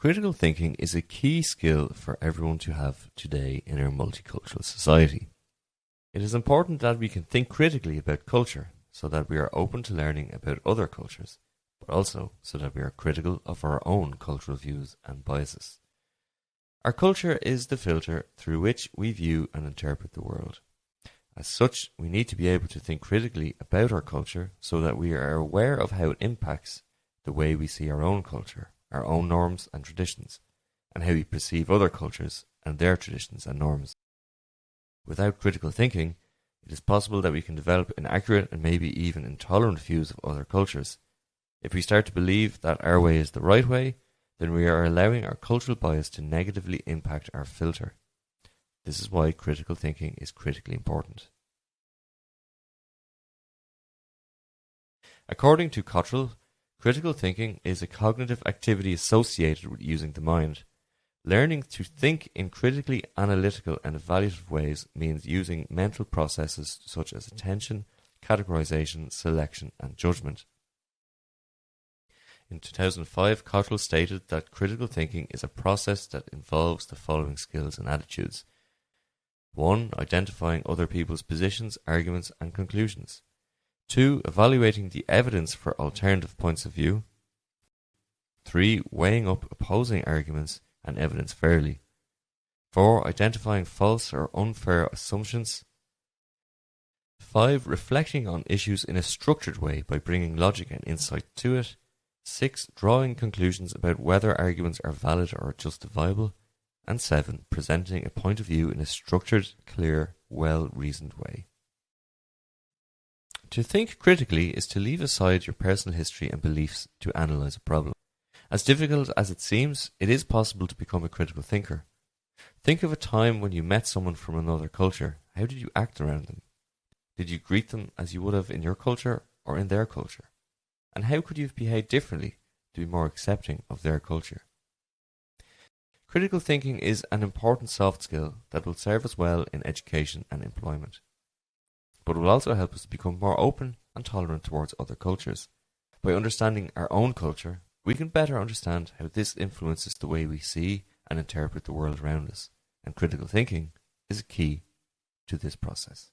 Critical thinking is a key skill for everyone to have today in our multicultural society. It is important that we can think critically about culture so that we are open to learning about other cultures, but also so that we are critical of our own cultural views and biases. Our culture is the filter through which we view and interpret the world. As such, we need to be able to think critically about our culture so that we are aware of how it impacts the way we see our own culture, our own norms and traditions, and how we perceive other cultures and their traditions and norms. Without critical thinking, it is possible that we can develop inaccurate and maybe even intolerant views of other cultures. If we start to believe that our way is the right way, then we are allowing our cultural bias to negatively impact our filter. This is why critical thinking is critically important. According to Cottrell, critical thinking is a cognitive activity associated with using the mind. Learning to think in critically analytical and evaluative ways means using mental processes such as attention, categorization, selection, and judgment. In 2005, Cottrell stated that critical thinking is a process that involves the following skills and attitudes. 1. Identifying other people's positions, arguments, and conclusions. 2. Evaluating the evidence for alternative points of view. 3. Weighing up opposing arguments and evidence fairly. 4. Identifying false or unfair assumptions. 5. Reflecting on issues in a structured way by bringing logic and insight to it. 6. Drawing conclusions about whether arguments are valid or justifiable. And 7. Presenting a point of view in a structured, clear, well-reasoned way. To think critically is to leave aside your personal history and beliefs to analyze a problem. As difficult as it seems, it is possible to become a critical thinker. Think of a time when you met someone from another culture. How did you act around them? Did you greet them as you would have in your culture or in their culture? And how could you have behaved differently to be more accepting of their culture? Critical thinking is an important soft skill that will serve us well in education and employment, but it will also help us to become more open and tolerant towards other cultures. By understanding our own culture, we can better understand how this influences the way we see and interpret the world around us, and critical thinking is a key to this process.